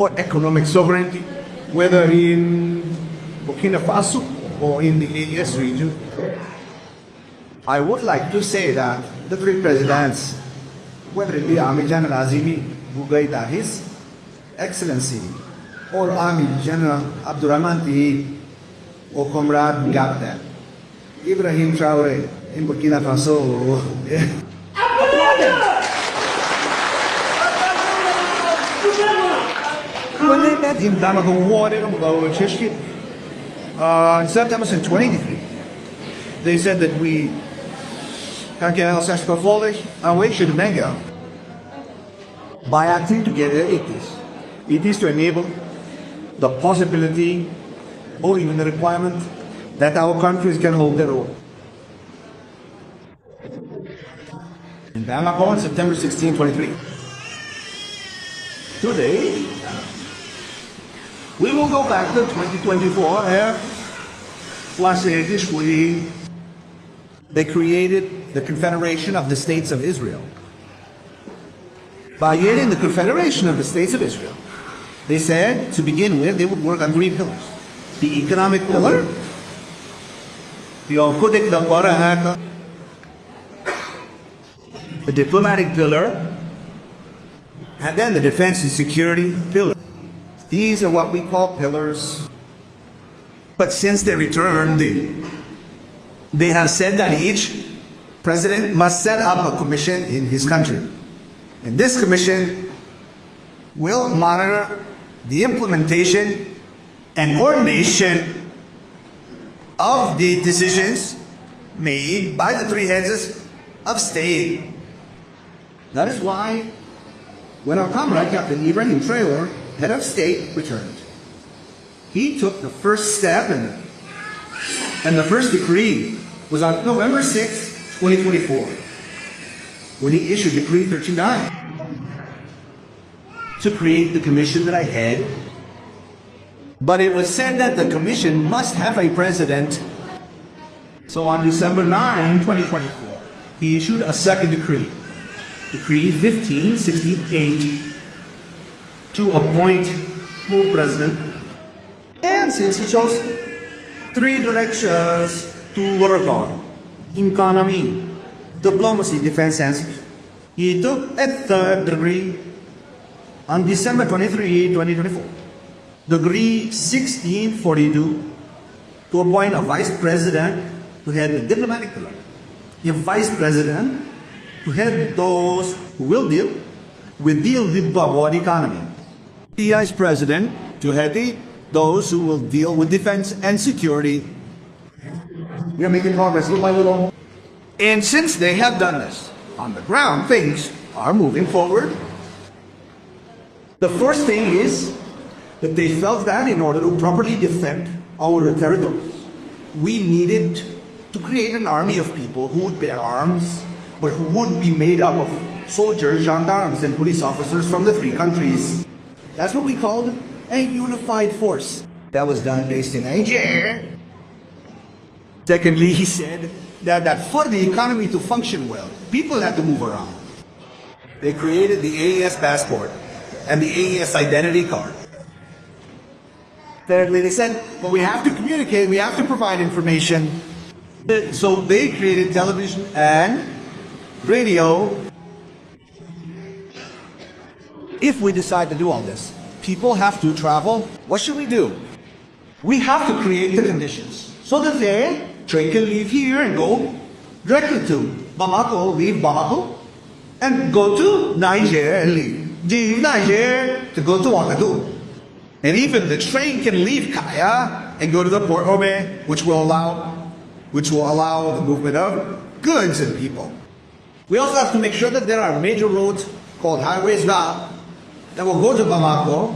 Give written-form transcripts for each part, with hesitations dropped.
for economic sovereignty, whether in Burkina Faso or in the AES region. I would like to say that the three presidents, whether it be Army General Azimi Bougaida, His Excellency, or Army General Abdurrahman Tihi, or Comrade Gapta, Ibrahim Traore in Burkina Faso. When they met him, in September 2023, they said that we can't get our should mango. By acting together, it is to enable the possibility or even the requirement that our countries can hold their own. In Bamako on September 16, 23. Today, we will go back to 2024 they created the Confederation of the States of Israel. By creating the Confederation of the States of Israel, they said, to begin with, they would work on three pillars. The economic pillar, the diplomatic pillar, and then the defense and security pillar. These are what we call pillars. But since they returned, they have said that each president must set up a commission in his country. And this commission will monitor the implementation and coordination of the decisions made by the three heads of state. That is why when our comrade Captain Ibrahim Traore, head of state, returned, he took the first step and the first decree was on November 6, 2024, when he issued Decree 39 to create the commission that I head. But it was said that the commission must have a president. So on December 9, 2024, he issued a second decree, Decree 1568, to appoint new president. And since he chose three directions to work on: economy, diplomacy, defense, and security, he took a third degree on December 23, 2024, Decree 1642, to appoint a vice president to head the diplomatic pillar, a vice president to head those who will deal with the bubble economy, the vice president to head those who will deal with defense and security. We are making progress little by little. And since they have done this, on the ground, things are moving forward. The first thing is that they felt that in order to properly defend our territories, we needed to create an army of people who would bear arms, but who would be made up of soldiers, gendarmes, and police officers from the three countries. That's what we called a unified force. That was done based in Niger. Secondly, he said that for the economy to function well, people had to move around. They created the AES passport and the AES identity card. Thirdly, they said, well, we have to communicate, we have to provide information. So they created television and radio. If we decide to do all this, people have to travel. What should we do? We have to create the conditions so that their train can leave here and go directly to Bamako, leave Bamako, and go to Niger and leave Niger to go to Ouagadougou. And even the train can leave Kaya and go to the Port Obe, which will allow the movement of goods and people. We also have to make sure that there are major roads called highways that will go to Bamako,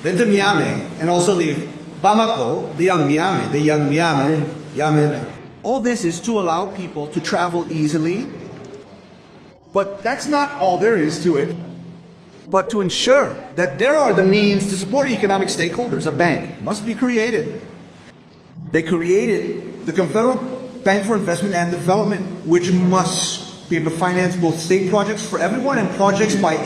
then to Niamey, and also leave Bamako, the young Niamey. All this is to allow people to travel easily. But that's not all there is to it. But to ensure that there are the means to support economic stakeholders, a bank must be created. They created the Confederal Bank for Investment and Development, which must be able to finance both state projects for everyone and projects by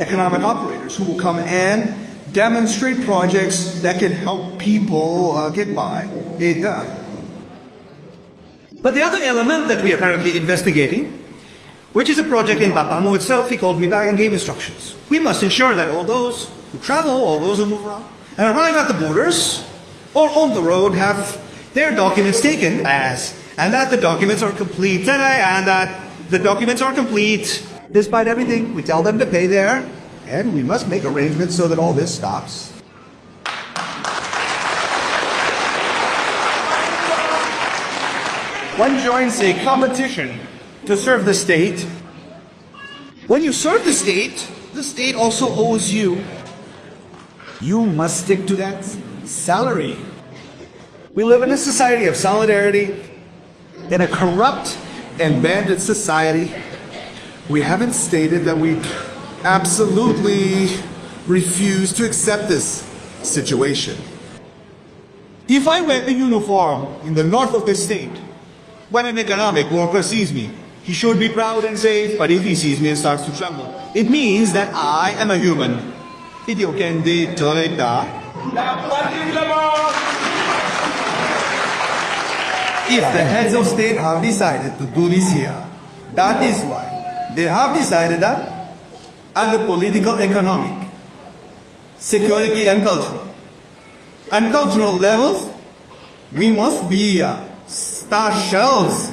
economic operators who will come and demonstrate projects that can help people get by. États. But the other element that we are currently investigating, which is a project in Bapamo itself, we called Midnight and Game Instructions. We must ensure that all those who travel, all those who move around, and arrive at the borders or on the road have their documents taken and that the documents are complete, and that the documents are complete. Despite everything, we tell them to pay there, and we must make arrangements so that all this stops. One joins a competition to serve the state. When you serve the state also owes you. You must stick to that salary. We live in a society of solidarity. In a corrupt and bandit society, we haven't stated that we absolutely refuse to accept this situation. If I wear a uniform in the north of the state, when an economic worker sees me, he should be proud and safe, but if he sees me and starts to tremble, it means that I am a human. If the heads of state have decided to do this here, that is why they have decided that at the political, economic, security and cultural levels, we must be star shells.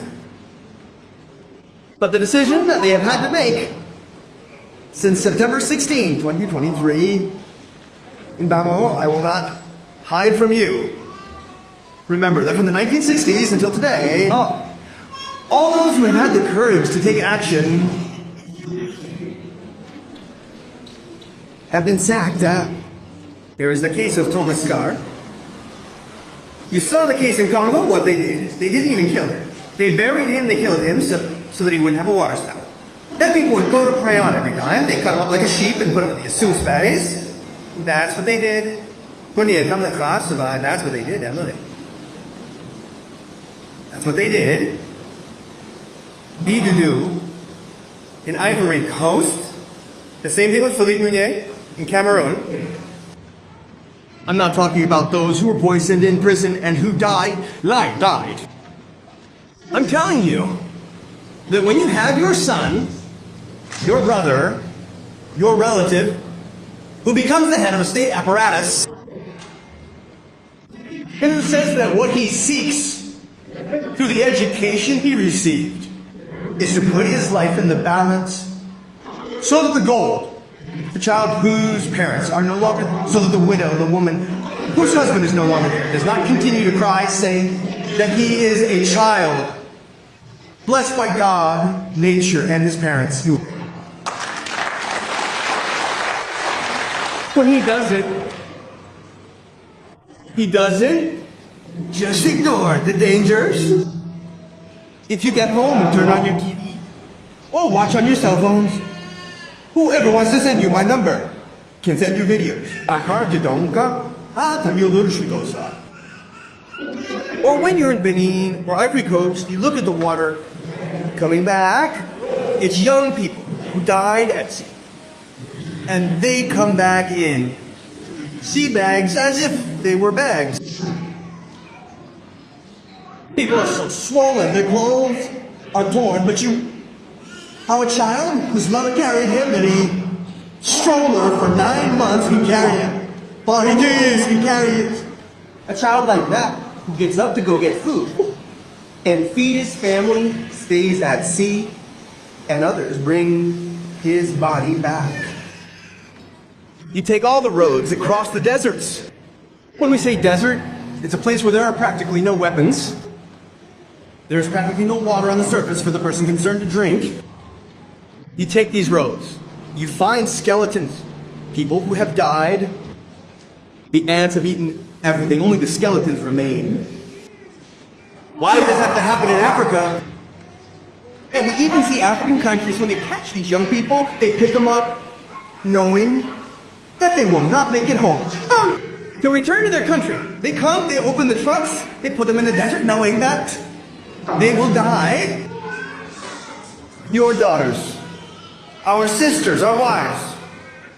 But the decision that they have had to make since September 16, 2023, in Bamo, I will not hide from you. Remember that from the 1960s until today, all those who have had the courage to take action have been sacked. There is the case of Thomas Scar. You saw the case in Congo, what they did. They didn't even kill him. They buried him, they killed him so that he wouldn't have a water spout. Then people would go to prey on every time. They cut him up like a sheep and put him in the sous patties. That's what they did. That's what they did. That's what they did. Bidou in Ivory Coast. The same thing with Philippe Meunier in Cameroon. I'm not talking about those who were poisoned in prison and who died. I'm telling you that when you have your son, your brother, your relative, who becomes the head of a state apparatus, and who says that what he seeks through the education he received is to put his life in the balance so that the goal, the child whose parents are no longer, so that the widow, the woman whose husband is no longer there, does not continue to cry saying that he is a child blessed by God, nature, and his parents. When he doesn't just ignore the dangers. If you get home and turn on your TV or watch on your cell phones, whoever wants to send you my number can send you videos. Or when you're in Benin or Ivory Coast, you look at the water coming back. It's young people who died at sea. And they come back in sea bags as if they were bags. People are so swollen, their clothes are torn, but how a child whose mother carried him in a stroller for 9 months can carry him. For 2 years can carry him. A child like that who gets up to go get food and feed his family stays at sea, and others bring his body back. You take all the roads across the deserts. When we say desert, it's a place where there are practically no weapons. There's practically no water on the surface for the person concerned to drink. You take these roads. You find skeletons. People who have died. The ants have eaten everything. Only the skeletons remain. Why does that have to happen in Africa? And we even see African countries, when they catch these young people, they pick them up knowing that they will not make it home. To return to their country, they come, they open the trucks, they put them in the desert knowing that they will die. Your daughters, our sisters, our wives,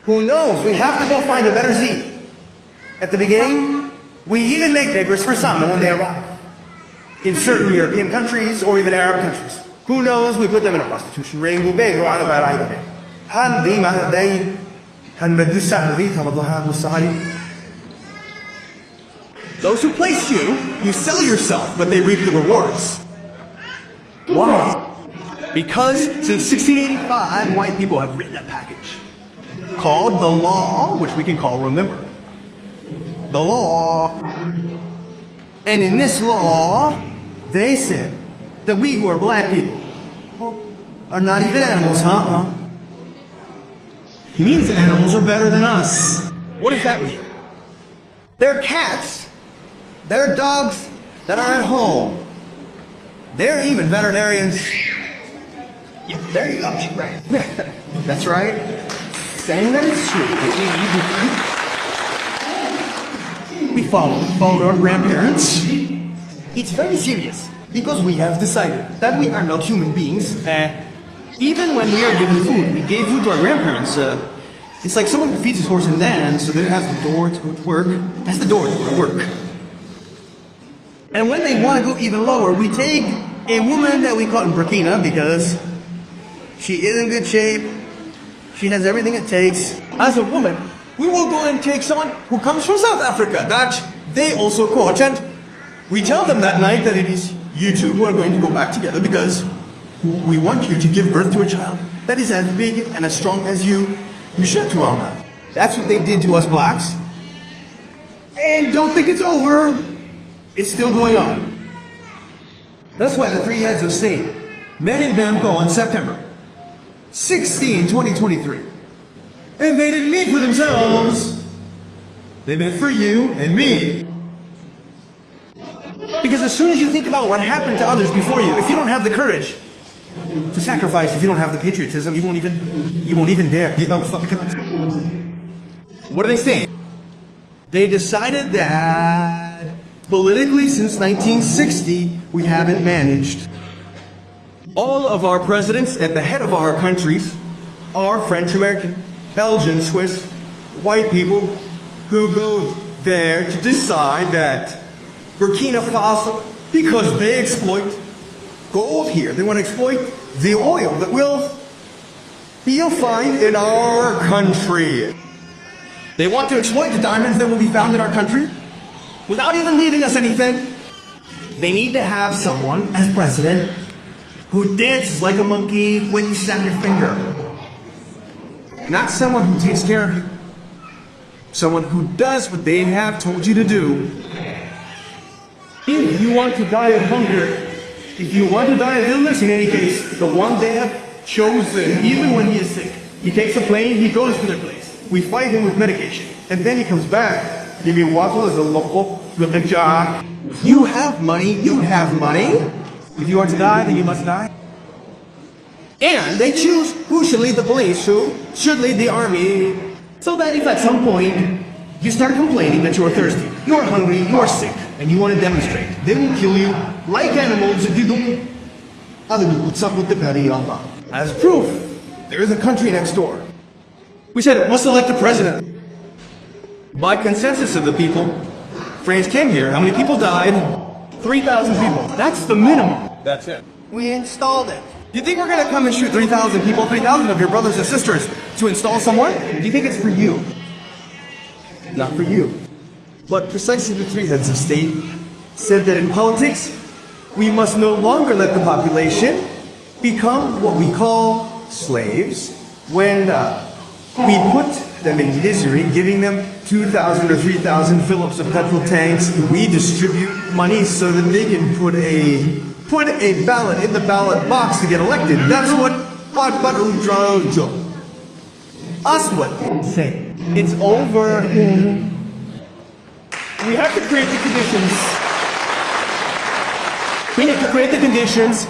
who knows, we have to go find a better sea. At the beginning, we even make papers for some when they arrive. In certain European countries or even Arab countries. Who knows, we put them in a prostitution ring, Those who place you, you sell yourself, but they reap the rewards. Why? Because since 1685, white people have written a package called the law, which we can call, remember, the law. And in this law, they said that we who are black people are not even animals, huh? He means animals are better than us. What does that mean? They're cats. They're dogs that are at home. They're even veterinarians. Yeah, there you go. Right. That's right. Saying that it's true. We followed our grandparents. It's very serious because we have decided that we are not human beings. Even when we are given food, we gave food to our grandparents. It's like someone who feeds his horse and then, so that it has the door to go to work. That's the door to go to work. And when they want to go even lower, we take a woman that we call in Burkina because she is in good shape. She has everything it takes. As a woman, we will go and take someone who comes from South Africa that they also coach. And we tell them that night that it is you two who are going to go back together because we want you to give birth to a child that is as big and as strong as you. You should to Allah. That's what they did to us blacks. And don't think it's over. It's still going on. That's why the three heads of state met in Bamako on September 16, 2023. And they didn't meet for themselves. They met for you and me. Because as soon as you think about what happened to others before you, if you don't have the courage to sacrifice, if you don't have the patriotism, you won't even dare. What are they saying? They decided that politically since 1960, we haven't managed. All of our presidents at the head of our countries are French American, Belgian, Swiss, white people who go there to decide that Burkina Faso, because they exploit gold here, they want to exploit the oil that you'll find in our country. They want to exploit the diamonds that will be found in our country without even leaving us anything. They need to have someone as president who dances like a monkey when you snap your finger. Not someone who takes care of you. Someone who does what they have told you to do. If you want to die of hunger, if you want to die of illness, in any case, the one they have chosen, even when he is sick, he takes a plane, he goes to their place. We fight him with medication, and then he comes back. Give me waffle as a local with a job. You have money, If you are to die, then you must die. And they choose who should lead the police, who should lead the army, so that if at some point you start complaining that you are thirsty, you are hungry, you are sick, and you want to demonstrate, they will kill you like animals if you don't. As proof, there is a country next door. We said it must elect a president. By consensus of the people, France came here. How many people died? 3,000 people. That's the minimum. That's it. We installed it. Do you think we're going to come and shoot 3,000 people, 3,000 of your brothers and sisters to install someone? Do you think it's for you? Not for you. But precisely the three heads of state said that in politics, we must no longer let the population become what we call slaves when we put them in misery, giving them 2,000 or 3,000 Phillips of petrol tanks. We distribute money so that they can put a ballot in the ballot box to get elected. That's what us what say. It's over. We have to create the conditions. We need to create the conditions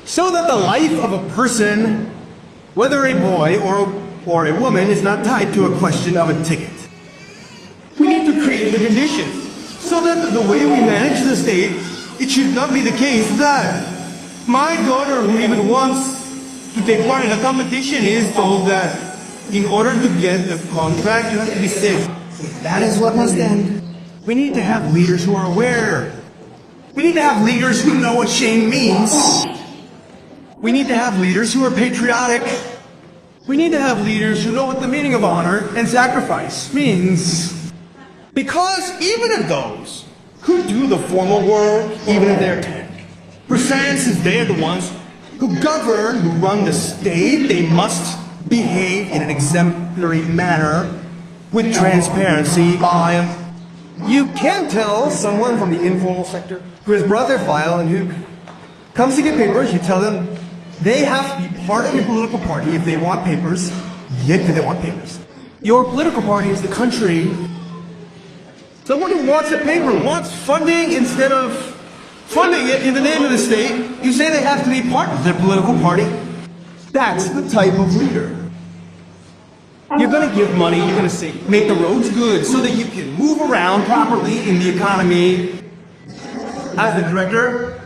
so that the life of a person, whether a boy or a woman, is not tied to a question of a ticket. We need to create the conditions so that the way we manage the state, it should not be the case that my daughter, who even wants to take part in a competition, is told that in order to get a contract, you have to be sick. That is what must end. We need to have leaders who are aware. We need to have leaders who know what shame means. We need to have leaders who are patriotic. We need to have leaders who know what the meaning of honor and sacrifice means. Because even if those who do the formal work, even if they're 10%, since they are the ones who govern, who run the state, they must behave in an exemplary manner with transparency. You can't tell someone from the informal sector who has brought their file and who comes to get papers, you tell them they have to be part of your political party if they want papers, yet they want papers. Your political party is the country. Someone who wants a paper wants funding instead of funding it in the name of the state. You say they have to be part of their political party. That's the type of leader. You're going to give money, you're going to say, make the roads good so that you can move around properly in the economy. As the director,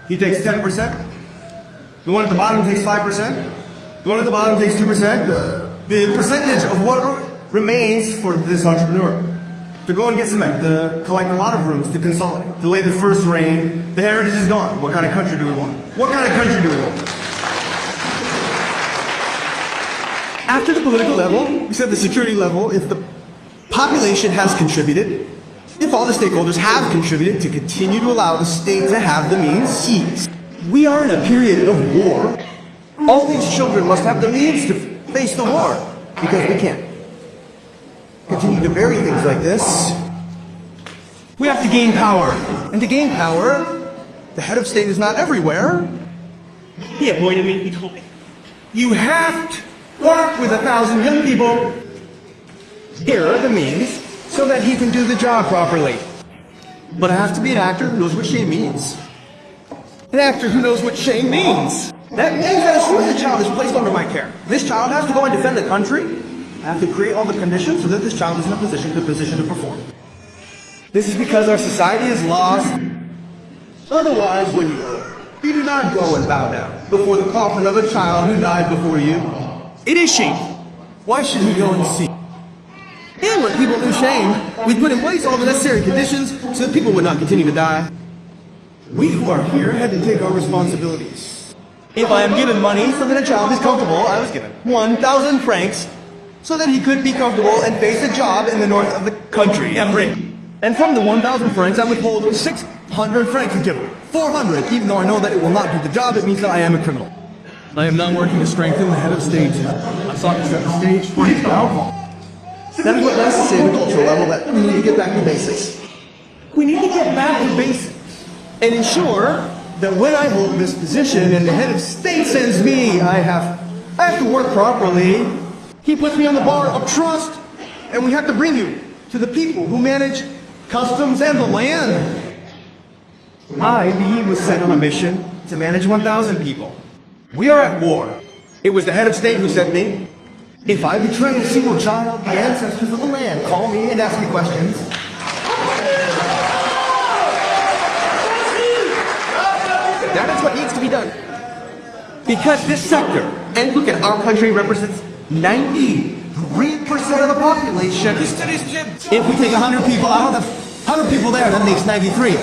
he takes 10%. The one at the bottom takes 5%. The one at the bottom takes 2%. The percentage of what remains for this entrepreneur to go and get cement, to collect a lot of rooms, to consolidate, to lay the first rain. The heritage is gone. What kind of country do we want? What kind of country do we want? After the political level, we said the security level, if the population has contributed, if all the stakeholders have contributed to continue to allow the state to have the means seized. We are in a period of war. All these children must have the means to face the war, because we can't continue to bury things like this. We have to gain power. And to gain power, the head of state is not everywhere. He appointed me, he told me, you have to work with 1,000 young people. Here are the means so that he can do the job properly. But I have to be an actor who knows what shame means. An actor who knows what shame means. That means that as soon as the child is placed under my care, this child has to go and defend the country. I have to create all the conditions so that this child is in a position to perform. This is because our society is lost. Otherwise, when you do not go and bow down before the coffin of a child who died before you, it is shameful. Why should we go and see? And when people do shame, we put in place all the necessary conditions so that people would not continue to die. We who are here had to take our responsibilities. If I am given money so that a child is comfortable, I was given 1,000 francs so that he could be comfortable and face a job in the north of the country. And from the 1,000 francs, I withhold 600 francs and give 400, even though I know that it will not do the job. It means that I am a criminal. I am not working to strengthen the head of state. I sought to set the stage for his downfall. That is what Lance is saying at the cultural level, that we need to get back to basics. We need to get back to basics and ensure that when I hold this position and the head of state sends me, I have to work properly. He puts me on the bar of trust, and we have to bring you to the people who manage customs and the land. I was sent on a mission to manage 1,000 people. We are at war. It was the head of state who sent me. If I betray a single child, the ancestors of the land call me and ask me questions. That is what needs to be done. Because this sector, and look at our country, represents 93% of the population. If we take 100 people out of the 100 people there, that makes 93.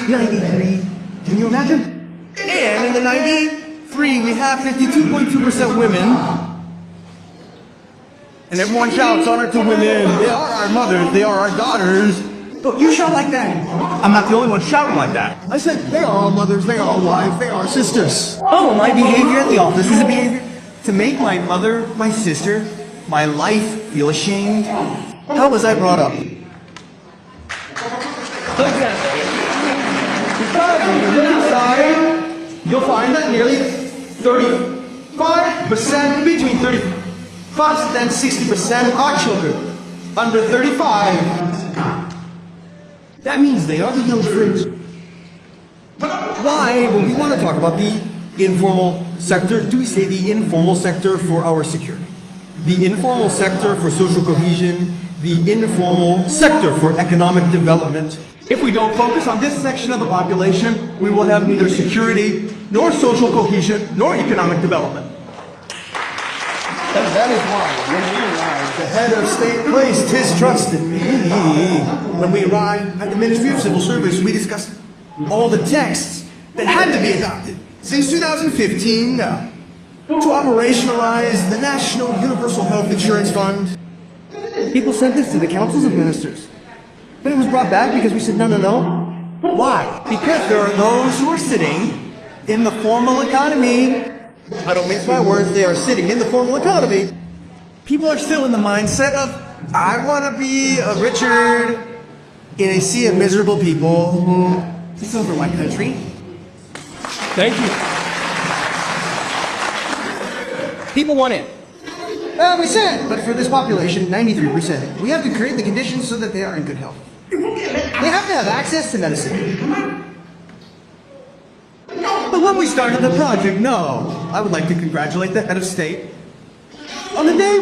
93. Can you imagine? And in the 93, we have 52.2% women. And everyone shouts honor to women. They are our mothers. They are our daughters. But you shout like that. I'm not the only one shouting like that. I said, they are our mothers. They are our wives. They are our sisters. Oh, my behavior at the office is a behavior to make my mother, my sister, my life feel ashamed. How was I brought up? Because when you look inside, you'll find that nearly 35%, between 35 and 60% are children under 35. That means they are the young fringe. Why, when we want to talk about the informal sector, do we say the informal sector for our security? The informal sector for social cohesion, the informal sector for economic development. If we don't focus on this section of the population, we will have neither security, nor social cohesion, nor economic development. And that is why, when we arrived, the head of state placed his trust in me. When we arrived at the Ministry of Civil Service, we discussed all the texts that had to be adopted since 2015 to operationalize the National Universal Health Insurance Fund. People sent this to the councils of ministers. But it was brought back because we said, no. Why? Because there are those who are sitting in the formal economy. I don't mince my words, they are sitting in the formal economy. People are still in the mindset of, I want to be a Richard in a sea of miserable people. This is over my country. Thank you. People want in. We said, but for this population, 93%, we have to create the conditions so that they are in good health. They have to have access to medicine. But when we started the project, I would like to congratulate the head of state. On the day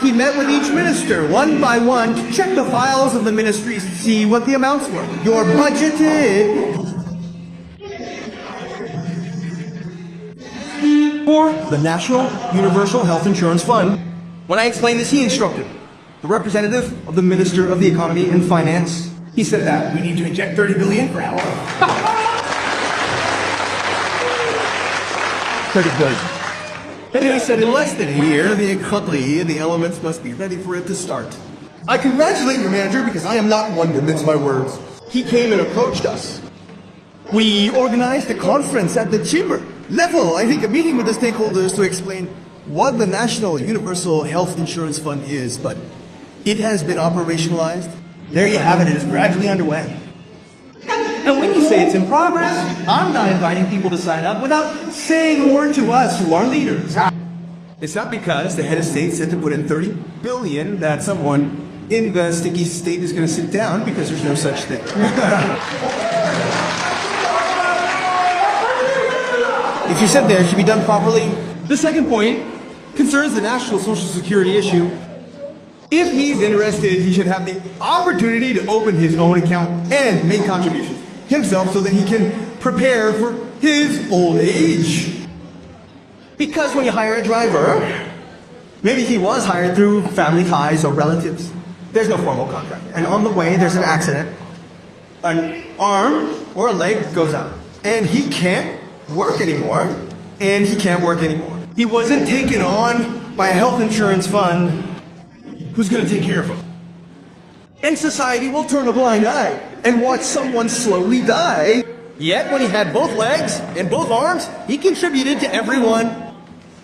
he met with each minister, one by one, to check the files of the ministries to see what the amounts were. Your budget is for the National Universal Health Insurance Fund. When I explained this, he instructed the representative of the Minister of the Economy and Finance. He said that we need to inject 30 billion for health. 30 billion. And he said in less than a year, the economy and the elements must be ready for it to start. I congratulate your manager because I am not one to mince my words. He came and approached us. We organized a conference at the chamber level, I think a meeting with the stakeholders to explain what the National Universal Health Insurance Fund is, but it has been operationalized. There you have it, it is gradually underway. And when you say it's in progress, I'm not inviting people to sign up without saying a word to us who are leaders. It's not because the head of state said to put in 30 billion that someone in the sticky state is going to sit down, because there's no such thing. If you said there, it should be done properly. The second point concerns the national social security issue. If he's interested, he should have the opportunity to open his own account and make contributions himself so that he can prepare for his old age. Because when you hire a driver, maybe he was hired through family ties or relatives. There's no formal contract. And on the way, there's an accident. An arm or a leg goes out. And he can't work anymore. And he can't work anymore. He wasn't taken on by a health insurance fund. Who's going to take care of him? And society will turn a blind eye and watch someone slowly die. Yet when he had both legs and both arms, he contributed to everyone.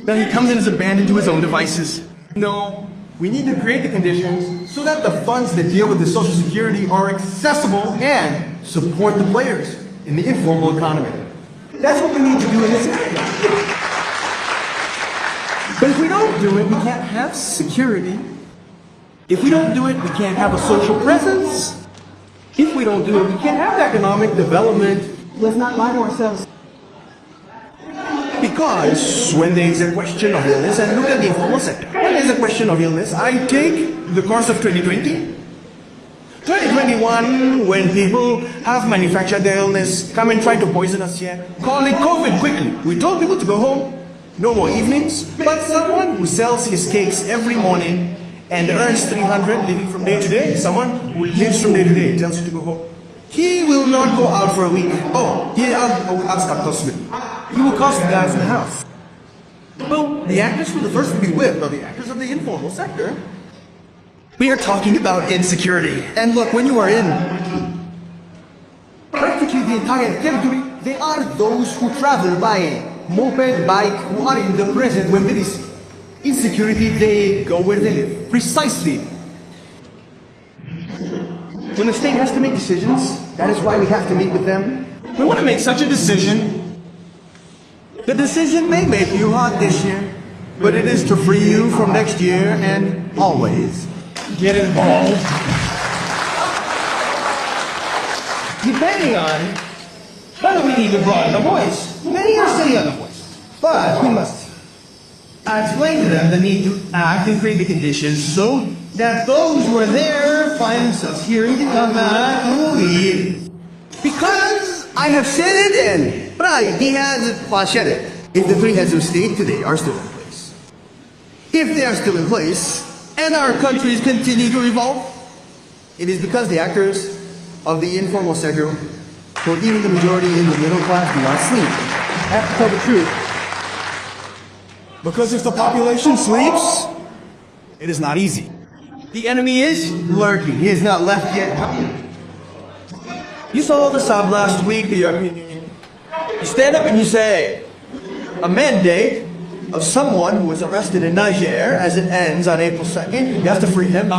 Now he comes and is abandoned to his own devices. No, we need to create the conditions so that the funds that deal with the Social Security are accessible and support the players in the informal economy. That's what we need to do in this area. But if we don't do it, we can't have security. If we don't do it, we can't have a social presence. If we don't do it, we can't have economic development. Let's not lie to ourselves. Because when there is a question of illness, and look at the informal sector, when there is a question of illness, I take the course of 2020. 2021, when people have manufactured their illness, come and try to poison us here, call it COVID quickly. We told people to go home, no more evenings, but someone who sells his cakes every morning and earns 300 living from day to day, someone who lives from day to day, tells you to go home. He will not go out for a week. He will cost the guys in the house. Well, the actors who the first to be whipped are the actors of the informal sector. We are talking about insecurity. And look, when you are in practically the entire territory, there are those who travel by moped, bike, who are in the present when there is insecurity, they go where they live. Precisely. When the state has to make decisions, that is why we have to meet with them. We want to make such a decision. The decision may make you hot this year, but it is to free you from next year and always. Get involved. Depending on whether we even broaden the voice. Many are sitting on the voice, but we must explain to them the need to act and create the conditions so that those who are there find themselves hearing the command. Because I have said it and he has said it. If the three heads of state today are still in place, If they are still in place, and our countries continue to revolve, it is because the actors of the informal sector, or even the majority in the middle class, do not sleep. I have to tell the truth. Because if the population sleeps, it is not easy. The enemy is lurking. He has not left yet. You saw the sub last week, the European Union. You stand up and you say, a mandate of someone who was arrested in Niger as it ends on April 2nd. You have to free him.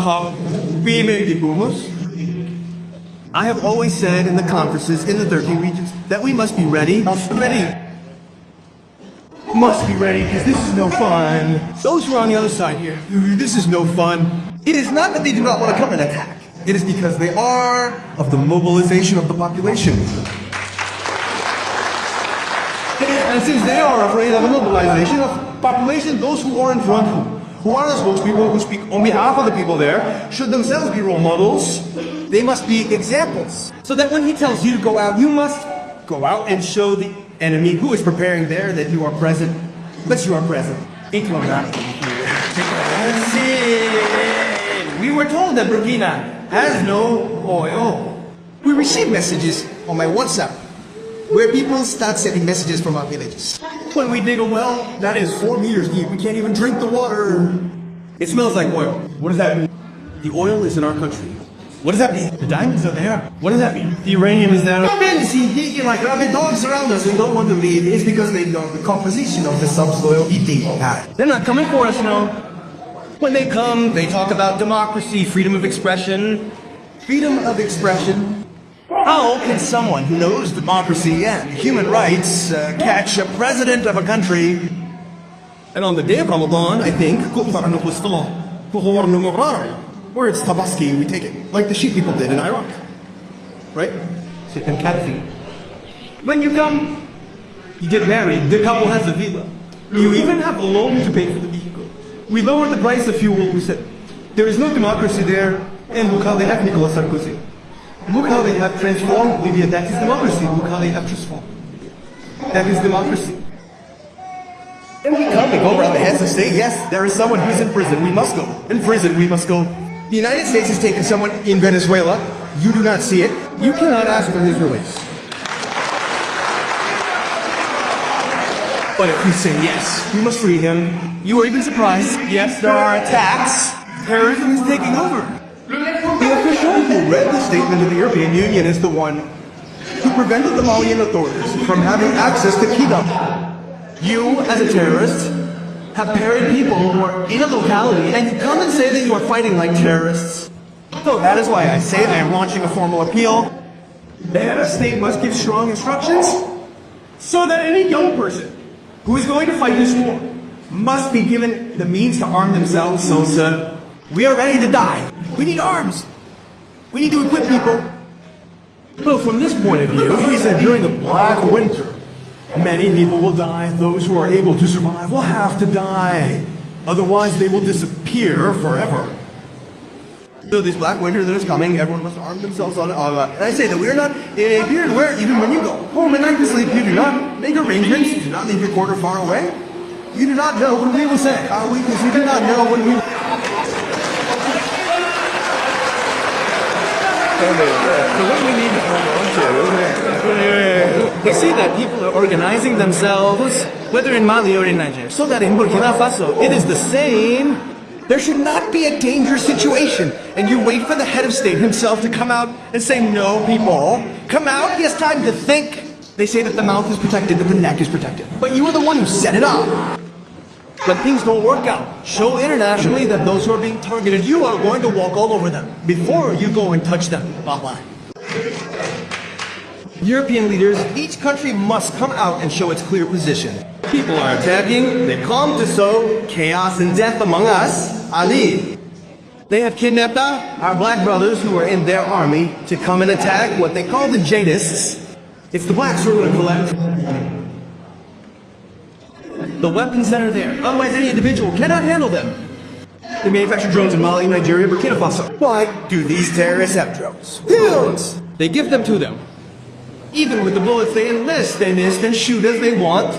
I have always said in the conferences in the 13 regions that we must be ready. Must be ready, because this is no fun. Those who are on the other side here, this is no fun. It is not that they do not want to come and attack. It is because they are of the mobilization of the population. And since they are afraid of the mobilization of population, those who are in front, who are the spokespeople, who speak on behalf of the people there, should themselves be role models. They must be examples. So that when he tells you to go out, you must go out and show the enemy who is preparing there that you are present. That you are present. We were told that Burkina has no oil. We receive messages on my WhatsApp where people start sending messages from our villages. When we dig a well, that is 4 meters deep. We can't even drink the water. It smells like oil. What does that mean? The oil is in our country. What does that mean? The diamonds are there. What does that mean? The uranium is there. Like rabid dogs around us and don't want to leave. It's because they know the composition of the subsoil. They're not coming for us, no. When they come, they talk about democracy, freedom of expression. Freedom of expression? How can someone who knows democracy and human rights catch a president of a country? And on the day of Ramadan, I think, where it's tabaski, we take it, like the sheep people did in Iraq. Right? When you come, you get married, the couple has a villa. You even have a loan to pay for the vehicle. We lowered the price of fuel, we said, there is no democracy there, and look how they have Nicolas Sarkozy. Look how they have transformed Libya. That is democracy. Look how they have transformed. That is democracy. And we come and go around the heads and say, yes, there is someone who's in prison. We must go. In prison, we must go. The United States has taken someone in Venezuela. You do not see it. You cannot ask for his release. But if you say yes, we must free him, you are even surprised. Yes, there are attacks. Terrorism is taking over. The official who read the statement of the European Union is the one who prevented the Malian authorities from having access to Kidam. You, as a terrorist, have parried people who are in a locality, and you come and say that you are fighting like terrorists. So that is why I say I am launching a formal appeal. The head of state must give strong instructions so that any young person who is going to fight this war must be given the means to arm themselves. So, sir, we are ready to die. We need arms. We need to equip people. Well, from this point of view, he said during the Black Winter, many people will die. Those who are able to survive will have to die. Otherwise, they will disappear forever. So this Black Winter that is coming, everyone must arm themselves on it. And I say that we are not in a period where even when you go home at night to sleep, you do not make arrangements. You do not leave your quarter far away. You do not know when we will say our weakness. You do not know when we will... So what we need to hold on to, you see that people are organizing themselves, whether in Mali or in Nigeria, so that in Burkina Faso, it is the same. There should not be a dangerous situation, and you wait for the head of state himself to come out and say, no, people, come out, he has time to think. They say that the mouth is protected, that the neck is protected, but you are the one who set it up. When things don't work out, show internationally that those who are being targeted, you are going to walk all over them before you go and touch them. Bye-bye. European leaders, each country must come out and show its clear position. People are attacking, they come to sow chaos and death among us. Ali. They have kidnapped our black brothers who are in their army to come and attack what they call the jihadists. It's the blacks who are going to collect the weapons that are there. Otherwise, any individual cannot handle them. They manufacture drones in Mali, Nigeria, Burkina Faso. Why do these terrorists have drones? Drones! They give them to them. Even with the bullets they enlist and shoot as they want.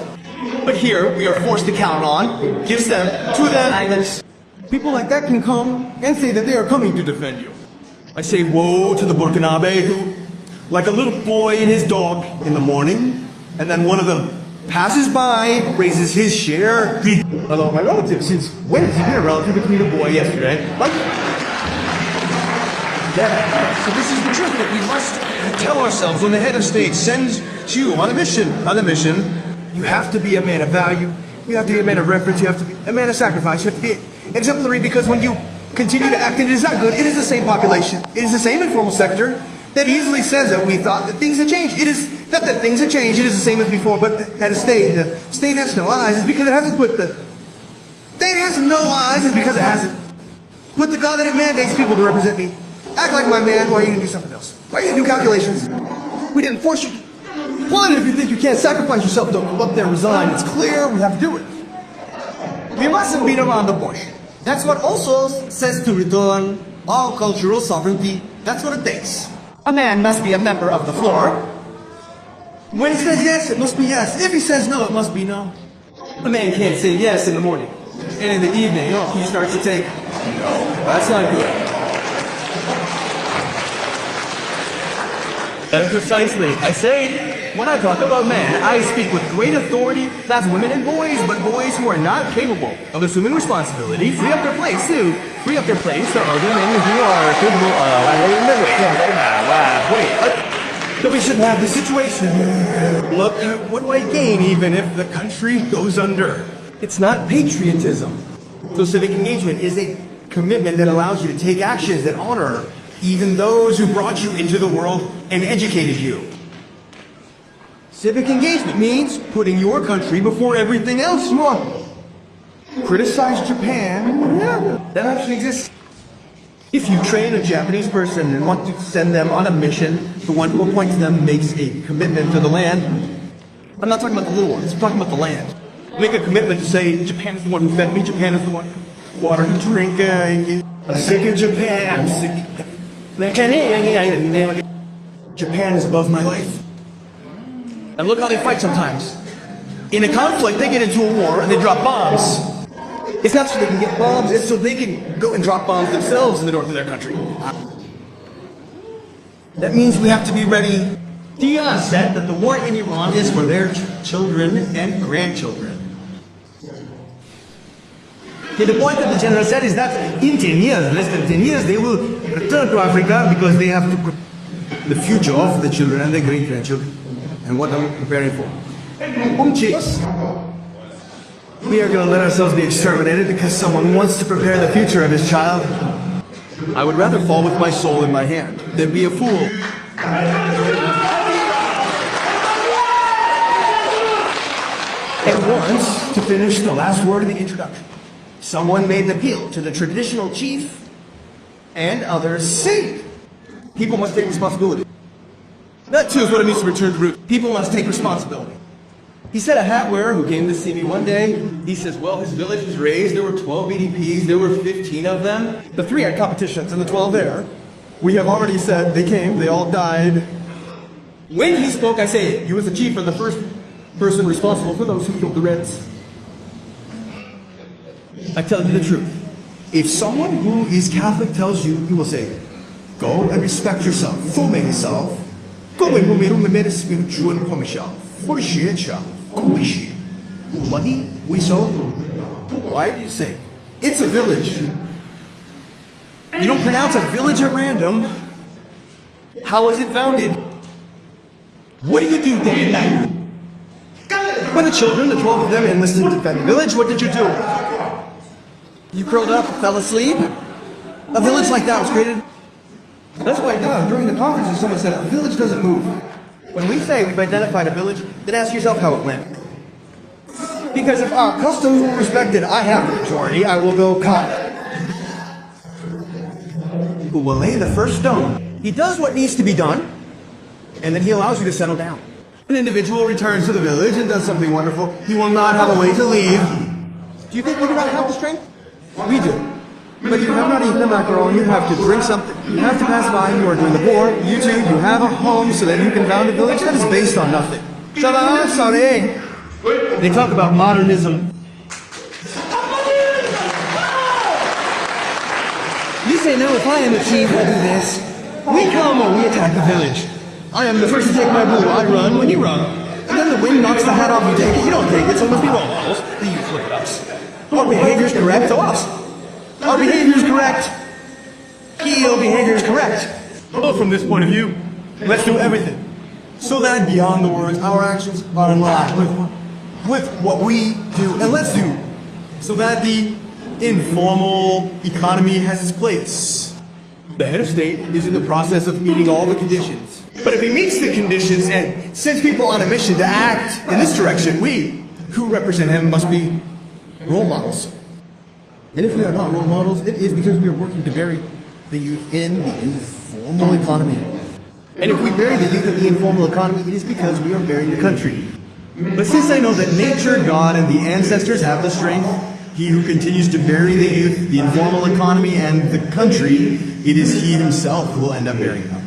But here, we are forced to count on, gives them to them, and then people like that can come and say that they are coming to defend you. I say woe to the Burkinabe who, like a little boy and his dog in the morning, and then one of them passes by, raises his share. Hello, my relative. Since when has he been a relative with me, the boy yesterday? Like, So this is the truth that we must tell ourselves when the head of state sends you on a mission, you have to be a man of value, you have to be a man of reference, you have to be a man of sacrifice, you have to be exemplary, because when you continue to act and it is not good, it is the same population, it is the same informal sector that easily says that we thought that things had changed. It is not that things had changed, it is the same as before, but at a state, the state has no eyes, it's because it hasn't put the state has no eyes, it's because it hasn't put the God that it mandates people to represent me. Act like my man, why are you gonna do something else? Why are you gonna do calculations? We didn't force you. One, if you think you can't sacrifice yourself, don't go up there and resign. It's clear, we have to do it. We mustn't beat around the bush. That's what also says to return all cultural sovereignty. That's what it takes. A man must be a member of the floor. When he says yes, it must be yes. If he says no, it must be no. A man can't say yes in the morning, and in the evening, he starts to take no. That's not good. Precisely. I say, when I talk about man, I speak with great authority. That's women and boys, but boys who are not capable of assuming responsibility, free up their place too. Free up their place to other men who are capable of. Wait, we shouldn't have this situation. Look, what do I gain even if the country goes under? It's not patriotism. So civic engagement is a commitment that allows you to take actions that honor even those who brought you into the world and educated you. Civic engagement means putting your country before everything else. Criticize Japan. Yeah, that actually exists. If you train a Japanese person and want to send them on a mission, the one who appoints them makes a commitment to the land. I'm not talking about the little ones, I'm talking about the land. Make a commitment to say, Japan is the one who fed me, Japan is the one who water to drink. I'm sick of Japan. I'm sick of Japan is above my life. And look how they fight sometimes. In a conflict, they get into a war and they drop bombs. It's not so they can get bombs, it's so they can go and drop bombs themselves in the north of their country. That means we have to be ready. Dia said that the war in Iran is for their children and grandchildren. Okay, the point that the general said is that in 10 years, less than 10 years, they will return to Africa because they have to the future of the children and their great-grandchildren. And what are we preparing for? Chicks. We are going to let ourselves be exterminated because someone wants to prepare the future of his child. I would rather fall with my soul in my hand than be a fool. And once, to finish the last word of the introduction, someone made an appeal to the traditional chief and others saying, people must take responsibility. That too is what it means to return to root. People must take responsibility. He said a hat wearer who came to see me one day, he says, well, his village was raised, there were 12 EDPs, there were 15 of them. The 3 had competitions and the 12 there. We have already said they came, they all died. When he spoke, I say, you as the chief are the first person responsible for those who killed the Reds. I tell you the truth. If someone who is Catholic tells you, you will say, go and respect yourself, forme yourself. Go and remember spiritual commission. For sure, money, we saw. Why do you say? It's a village. You don't pronounce a village at random. How was it founded? What do you do day and night? When the children, the 12 of them, enlisted to defend the village, what did you do? You curled up, fell asleep? A village like that was created. That's why during the conferences someone said, a village doesn't move. When we say we've identified a village, then ask yourself how it went. Because if our customs were respected, I have the majority, I will go Khan. Who will lay the first stone. He does what needs to be done, and then he allows you to settle down. An individual returns to the village and does something wonderful. He will not have a way to leave. Do you think we do not have the strength? We do. But you have not eaten the macaron, you have to drink something. You have to pass by, you are doing the poor. You too, you have a home so that you can found a village that is based on nothing. Shalom, sorry. They talk about modernism. You say, no, if I am a chief, I do this. We come or we attack the village. I am the first to take my blue. I run when you run. And then the wind knocks the hat off, you take it. You don't take it, so it must be role models. The youth look at us. Our behavior's correct to us. Our behavior's correct. Your behavior's correct. Well, from this point of view, let's do everything so that beyond the words, our actions are in line with what we do and let's do, so that the informal economy has its place. The head of state is in the process of meeting all the conditions. But if he meets the conditions and sends people on a mission to act in this direction, we, who represent him, must be role models. And if we are not role models, it is because we are working to bury the youth in the informal economy. And if we bury the youth in the informal economy, it is because we are burying the country. But since I know that nature, God, and the ancestors have the strength, he who continues to bury the youth, the informal economy, and the country, it is he himself who will end up burying them.